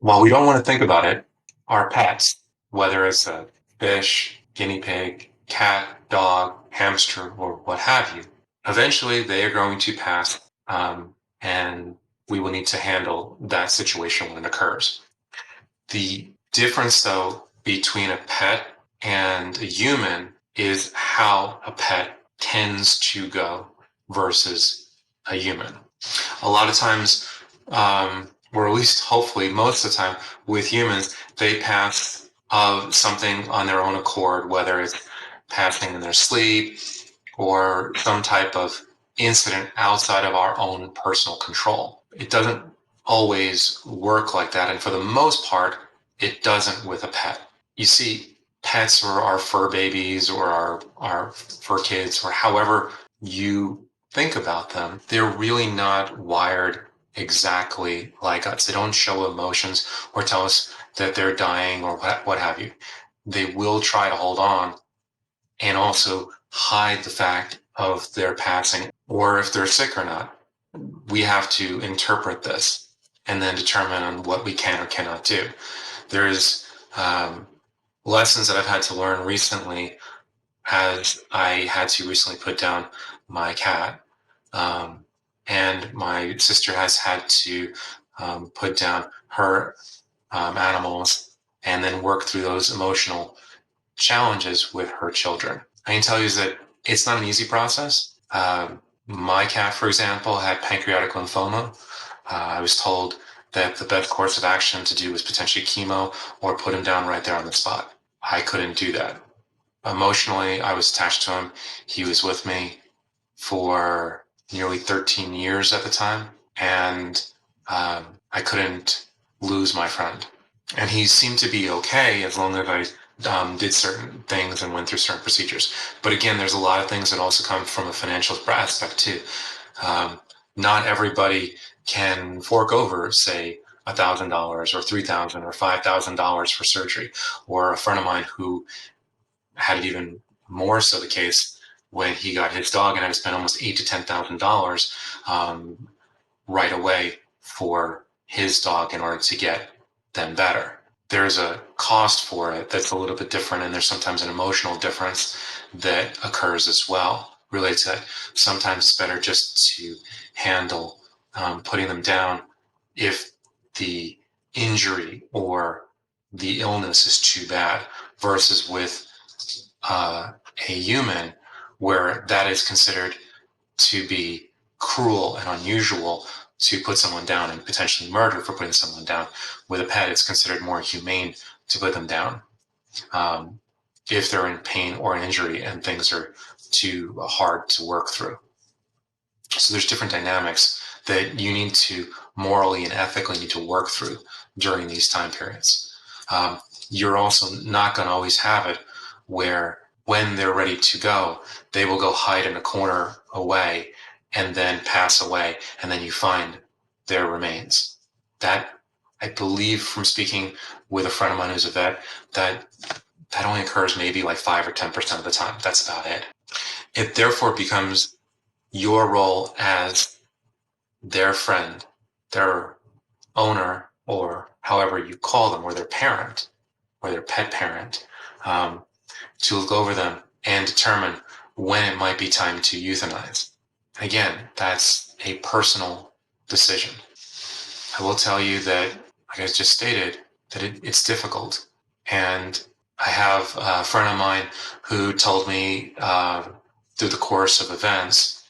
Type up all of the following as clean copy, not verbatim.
While we don't want to think about it, our pets, whether it's a fish, guinea pig, cat, dog, hamster, or what have you, eventually they are going to pass, and we will need to handle that situation when it occurs. The difference, though, between a pet and a human is how a pet tends to go versus a human. A lot of times, or at least hopefully most of the time with humans, they pass something on their own accord, whether it's passing in their sleep or some type of incident outside of our own personal control. It doesn't always work like that. And for the most part, it doesn't with a pet. You see, pets or our fur babies or our fur kids or however you think about them, they're really not wired exactly like us. They don't show emotions or tell us that they're dying or what have you. They will try to hold on and also hide the fact of their passing or if they're sick or not. We have to interpret this and then determine on what we can or cannot do. There's lessons that I've had to learn recently as I had to recently put down my cat. And my sister has had to put down her animals and then work through those emotional challenges with her children. I can tell you that it's not an easy process. My cat, for example, had pancreatic lymphoma. I was told that the best course of action to do was potentially chemo or put him down right there on the spot. I couldn't do that. Emotionally, I was attached to him. He was with me for nearly 13 years at the time, and I couldn't lose my friend. And he seemed to be okay as long as I did certain things and went through certain procedures. But again, there's a lot of things that also come from a financial aspect too. Um, Not everybody can fork over, say, $1,000 or $3,000 or $5,000 for surgery. Or a friend of mine who had it even more so the case when he got his dog and had to spend almost $8,000 to $10,000 right away for his dog in order to get them better. There's a cost for it that's a little bit different, and there's sometimes an emotional difference that occurs as well related to that. Sometimes it's better just to handle putting them down if the injury or the illness is too bad versus with a human where that is considered to be cruel and unusual to put someone down and potentially murder for putting someone down. With a pet, it's considered more humane to put them down if they're in pain or an injury and things are too hard to work through. So there's different dynamics that you need to morally and ethically need to work through during these time periods. You're also not going to always have it where when they're ready to go, they will go hide in a corner away and then pass away, and then you find their remains. That, I believe from speaking with a friend of mine who's a vet, that only occurs maybe like 5 or 10% of the time. That's about it. It therefore becomes your role as their friend, their owner, or however you call them, or their parent, or their pet parent, to look over them and determine when it might be time to euthanize. Again, that's a personal decision. I will tell you that, like I just stated, that it's difficult. And I have a friend of mine who told me through the course of events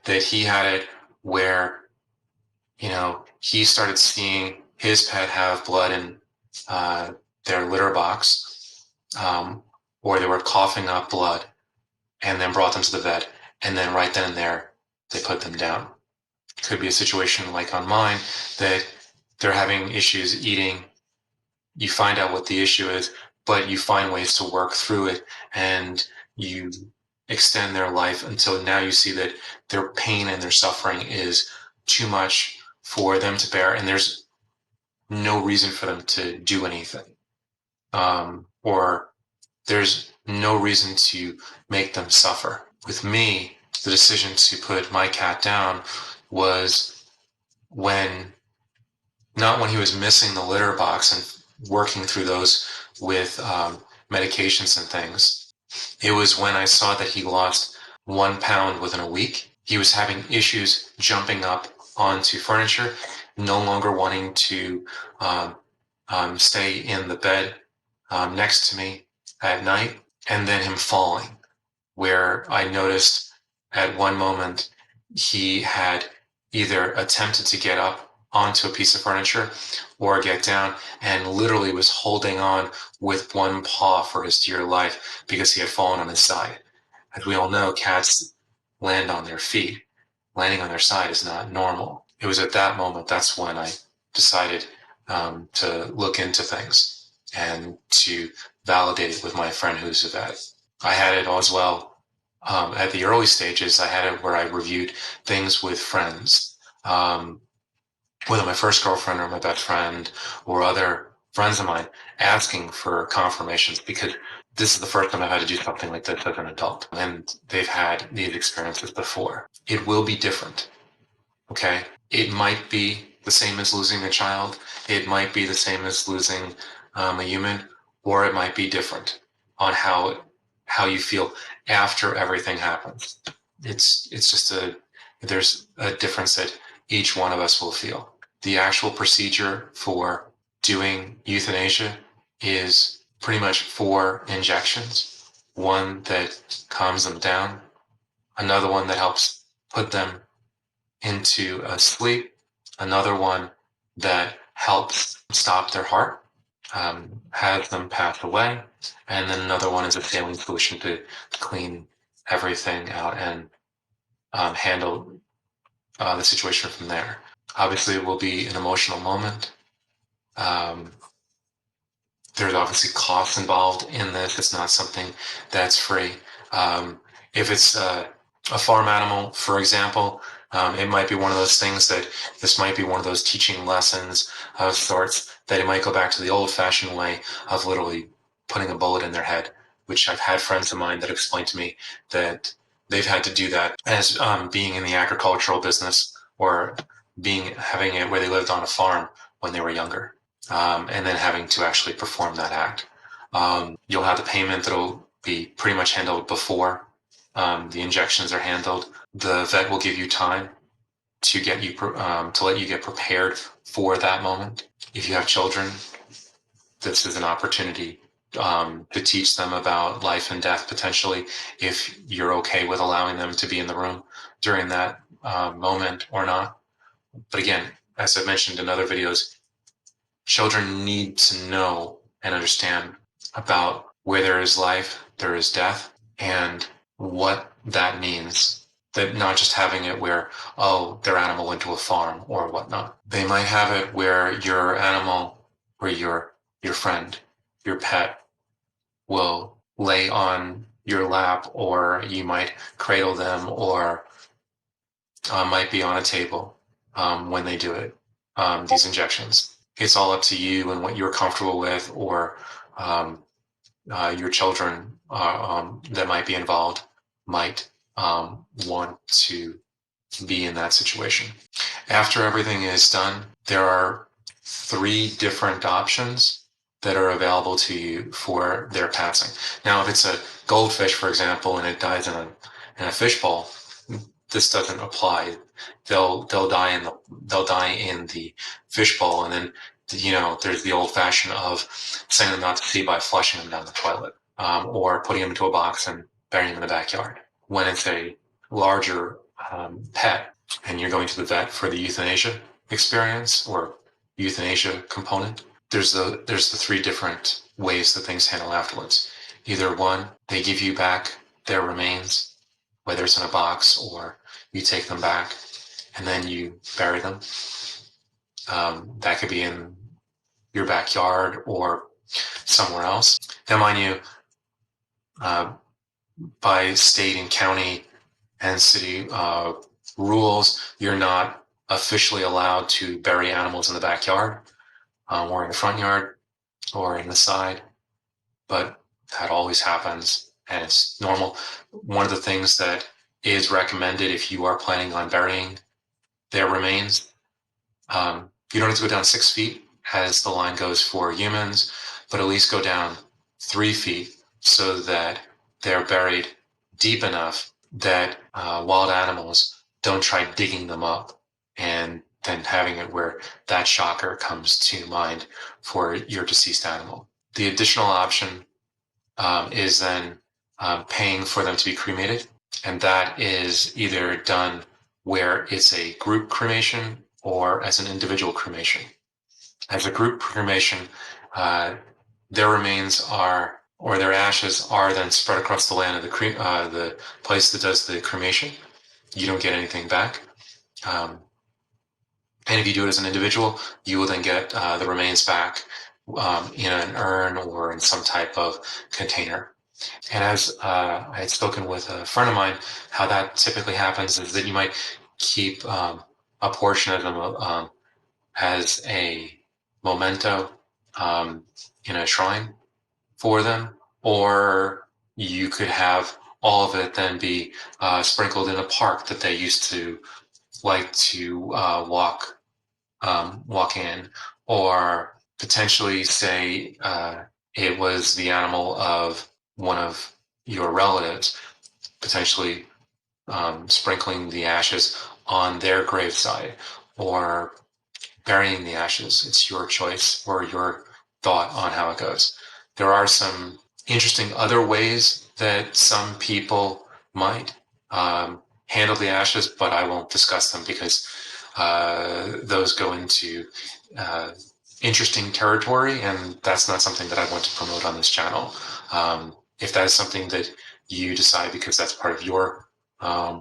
that he had it where, he started seeing his pet have blood in their litter box, or they were coughing up blood, and then brought them to the vet, and then right then and there, they put them down. Could be a situation like on mine that they're having issues eating. You find out what the issue is, but you find ways to work through it, and you extend their life until now you see that their pain and their suffering is too much for them to bear, and there's no reason for them to do anything. Or there's no reason to make them suffer. With me, the decision to put my cat down was when not when he was missing the litter box and working through those with medications and things. It was when I saw that he lost 1 pound within a week. He was having issues jumping up onto furniture, no longer wanting to um, stay in the bed next to me at night, and then him falling, where I noticed at one moment he had either attempted to get up onto a piece of furniture or get down and literally was holding on with one paw for his dear life because he had fallen on his side. As we all know, cats land on their feet. Landing on their side is not normal. It was at that moment, that's when I decided to look into things and to validate it with my friend who's a vet. I had it as well at the early stages. I had it where I reviewed things with friends, whether my first girlfriend or my best friend or other friends of mine, asking for confirmations because this is the first time I've had to do something like this as an adult, and they've had these experiences before. It will be different. Okay. It might be the same as losing a child. It might be the same as losing a human, or it might be different on how you feel after everything happens. It's just there's a difference that each one of us will feel. The actual procedure for doing euthanasia is pretty much 4 injections. One that calms them down, another one that helps put them into a sleep, another one that helps stop their heart, has them pass away, and then another one is a saline solution to clean everything out and handle the situation from there. Obviously, it will be an emotional moment. Um, there's obviously costs involved in this. It's not something that's free. If it's a farm animal, for example, it might be one of those things that this might be one of those teaching lessons of sorts that it might go back to the old fashioned way of literally putting a bullet in their head, which I've had friends of mine that explained to me that they've had to do that as being in the agricultural business or having it where they lived on a farm when they were younger. And then having to actually perform that act. You'll have the payment that'll be pretty much handled before the injections are handled. The vet will give you time to get you to let you get prepared for that moment. If you have children, this is an opportunity to teach them about life and death potentially, if you're okay with allowing them to be in the room during that moment or not. But again, as I've mentioned in other videos, children need to know and understand about where there is life, there is death, and what that means. That not just having it where, oh, their animal went to a farm or whatnot. They might have it where your animal or your friend, your pet will lay on your lap, or you might cradle them, or might be on a table when they do it, these injections. It's all up to you and what you're comfortable with, or your children that might be involved might want to be in that situation. After everything is done, there are 3 different options that are available to you for their passing. Now, if it's a goldfish, for example, and it dies in a fishbowl, this doesn't apply. They'll die in the fishbowl, and then there's the old fashioned of sending them out to sea by flushing them down the toilet, or putting them into a box and burying them in the backyard. When it's a larger pet and you're going to the vet for the euthanasia experience or euthanasia component, there's the 3 different ways that things handle afterwards. Either one, they give you back their remains, whether it's in a box or you take them back and then you bury them. That could be in your backyard or somewhere else. Now, mind you, by state and county and city rules, you're not officially allowed to bury animals in the backyard or in the front yard or in the side, but that always happens and it's normal. One of the things that is recommended if you are planning on burying their remains You don't have to go down 6 feet as the line goes for humans, but at least go down 3 feet so that they're buried deep enough that wild animals don't try digging them up and then having it where that shocker comes to mind for your deceased animal. The additional option is then paying for them to be cremated. And that is either done where it's a group cremation or as an individual cremation. As a group cremation, their remains are, or their ashes are then spread across the land of the place that does the cremation. You don't get anything back. And if you do it as an individual, you will then get the remains back in an urn or in some type of container. And as I had spoken with a friend of mine, how that typically happens is that you might keep a portion of them as a memento in a shrine for them, or you could have all of it then be sprinkled in a park that they used to like to walk in, or potentially say it was the animal of one of your relatives, potentially sprinkling the ashes on their graveside or burying the ashes. It's your choice or your thought on how it goes. There are some interesting other ways that some people might handle the ashes, but I won't discuss them because those go into interesting territory, and that's not something that I want to promote on this channel. If that is something that you decide because that's part of your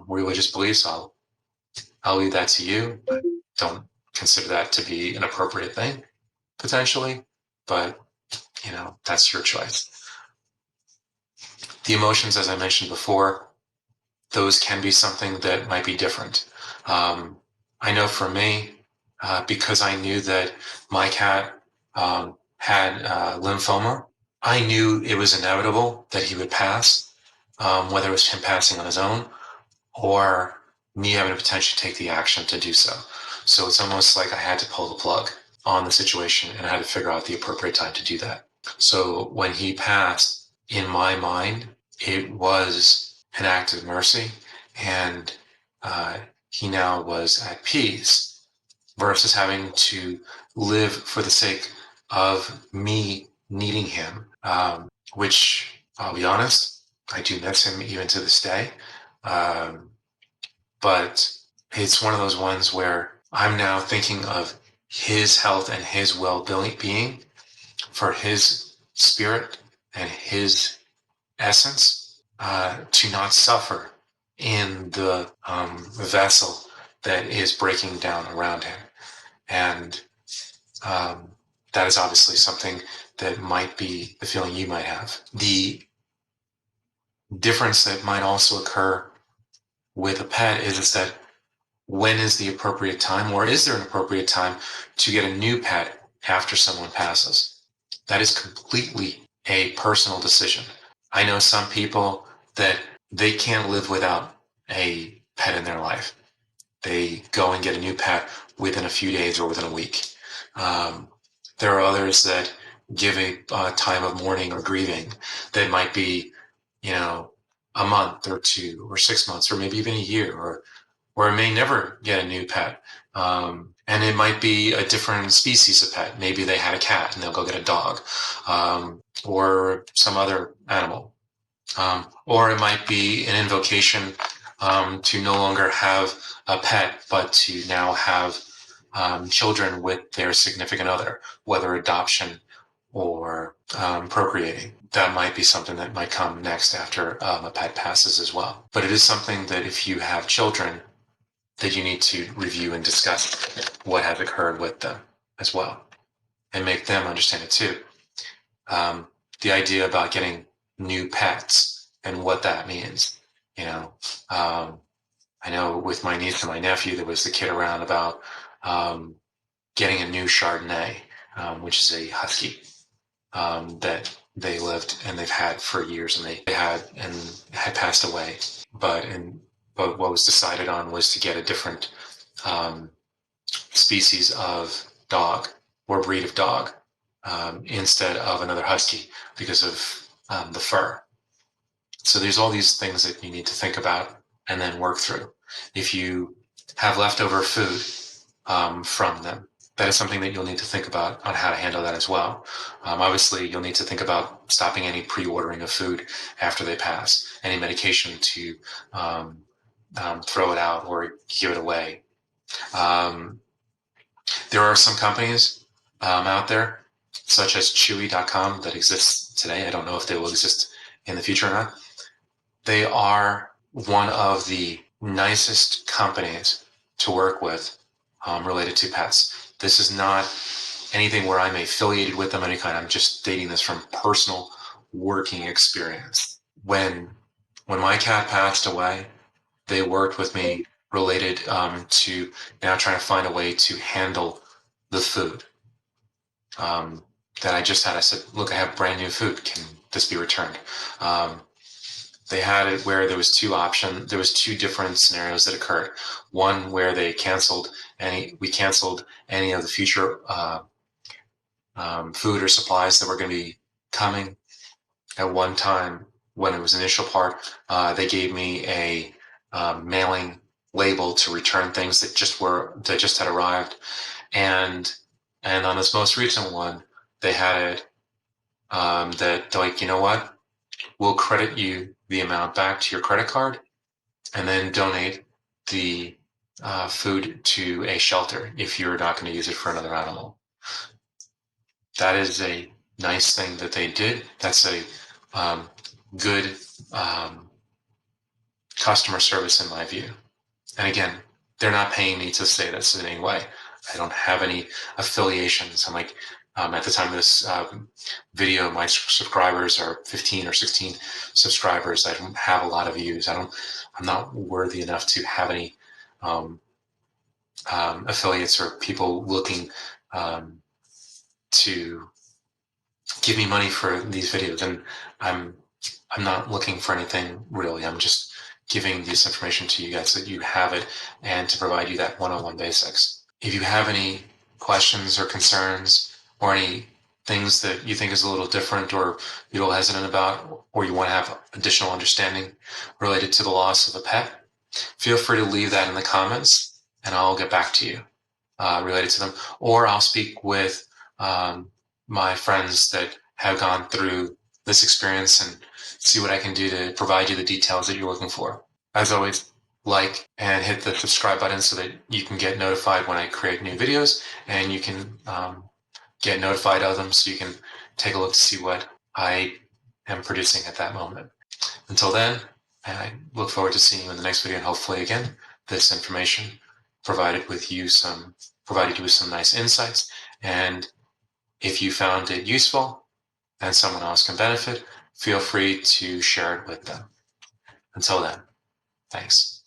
religious beliefs, I'll leave that to you. I don't consider that to be an appropriate thing, potentially, but that's your choice. The emotions, as I mentioned before, those can be something that might be different. I know for me, because I knew that my cat had lymphoma, I knew it was inevitable that he would pass, whether it was him passing on his own or me having to potentially take the action to do so. So it's almost like I had to pull the plug on the situation and I had to figure out the appropriate time to do that. So when he passed, in my mind, it was an act of mercy, and he now was at peace versus having to live for the sake of me needing him, which I'll be honest, I do miss him even to this day. But it's one of those ones where I'm now thinking of his health and his well-being for his spirit and his essence to not suffer in the vessel that is breaking down around him. And that is obviously something that might be the feeling you might have. The difference that might also occur with a pet is that when is the appropriate time, or is there an appropriate time to get a new pet after someone passes? That is completely a personal decision. I know some people that they can't live without a pet in their life. They go and get a new pet within a few days or within a week. There are others that give a time of mourning or grieving that might be, a month or 2 or 6 months or maybe even a year, or may never get a new pet. And it might be a different species of pet. Maybe they had a cat and they'll go get a dog, or some other animal. Or it might be an invocation to no longer have a pet, but to now have children with their significant other, whether adoption or procreating. That might be something that might come next after a pet passes as well. But it is something that if you have children, that you need to review and discuss what has occurred with them as well, and make them understand it too. The idea about getting new pets and what that means. I know with my niece and my nephew, there was the kid around about getting a new Chardonnay, which is a husky that they lived and they've had for years, and they had passed away. But what was decided on was to get a different species of dog or breed of dog instead of another husky because of the fur. So there's all these things that you need to think about and then work through. If you have leftover food from them, that is something that you'll need to think about on how to handle that as well. Obviously, you'll need to think about stopping any pre-ordering of food after they pass, any medication to throw it out or give it away. There are some companies out there, such as Chewy.com, that exists today. I don't know if they will exist in the future or not. They are one of the nicest companies to work with related to pets. This is not anything where I'm affiliated with them of any kind. I'm just stating this from personal working experience. When my cat passed away, they worked with me related to now trying to find a way to handle the food that I just had. I said, look, I have brand new food. Can this be returned? They had it where there was two options. There was two different scenarios that occurred. One where we canceled any of the future food or supplies that were going to be coming. At one time, when it was initial part, they gave me a mailing label to return things that just had arrived, and on this most recent one, they had it that like, you know what, we'll credit you the amount back to your credit card, and then donate the food to a shelter if you're not going to use it for another animal. That is a nice thing that they did. That's a good customer service in my view. And again, they're not paying me to say this in any way. I don't have any affiliations. I'm like, at the time of this video, my subscribers are 15 or 16 subscribers. I don't have a lot of views. I'm not worthy enough to have any affiliates or people looking to give me money for these videos. And I'm not looking for anything really. I'm just giving this information to you guys so that you have it and to provide you that one-on-one basics. If you have any questions or concerns or any things that you think is a little different or you're a little hesitant about, or you want to have additional understanding related to the loss of a pet, feel free to leave that in the comments and I'll get back to you related to them. Or I'll speak with my friends that have gone through this experience and see what I can do to provide you the details that you're looking for. As always, like and hit the subscribe button so that you can get notified when I create new videos, and you can get notified of them so you can take a look to see what I am producing at that moment. Until then, I look forward to seeing you in the next video, and hopefully again, this information provided you with some nice insights. And if you found it useful and someone else can benefit, feel free to share it with them. Until then, thanks.